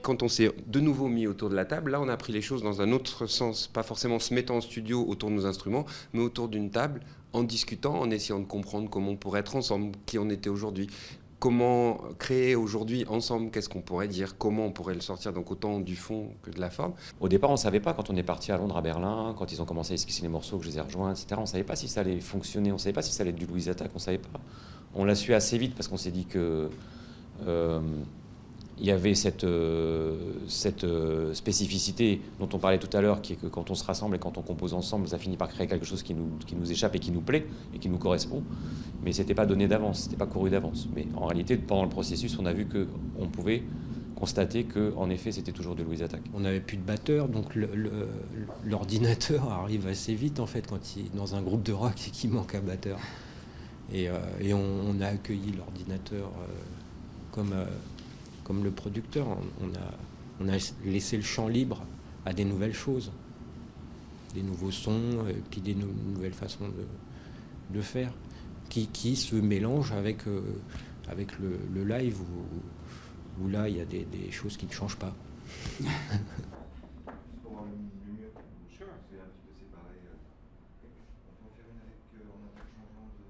quand on s'est de nouveau mis autour de la table, là on a pris les choses dans un autre sens, pas forcément se mettant en studio autour de nos instruments, mais autour d'une table, en discutant, en essayant de comprendre comment on pourrait être ensemble, qui on était aujourd'hui. Comment créer aujourd'hui ensemble, qu'est-ce qu'on pourrait dire, comment on pourrait le sortir, donc autant du fond que de la forme. Au départ, on ne savait pas, quand on est parti à Londres, à Berlin, quand ils ont commencé à esquisser les morceaux, que je les ai rejoints, etc. On ne savait pas si ça allait fonctionner, on ne savait pas si ça allait être du Louise Attaque, on ne savait pas. On l'a su assez vite parce qu'on s'est dit que il y avait cette spécificité dont on parlait tout à l'heure, qui est que quand on se rassemble et quand on compose ensemble, ça finit par créer quelque chose qui nous échappe et qui nous plaît et qui nous correspond. Mais ce n'était pas donné d'avance, ce n'était pas couru d'avance. Mais en réalité, pendant le processus, on a vu qu'on pouvait constater qu'en effet, c'était toujours de Louise Attaque. On n'avait plus de batteur, donc l'ordinateur arrive assez vite, en fait, quand il est dans un groupe de rock et qu'il manque un batteur. Et on a accueilli l'ordinateur comme le producteur. On a laissé le champ libre à des nouvelles choses, des nouveaux sons, et puis des nouvelles façons de faire, qui se mélangent avec le live, où là, il y a des choses qui ne changent pas. Pour avoir le mieux que vous, c'est un petit peu séparé. On peut en faire une avec en attaque changeant de...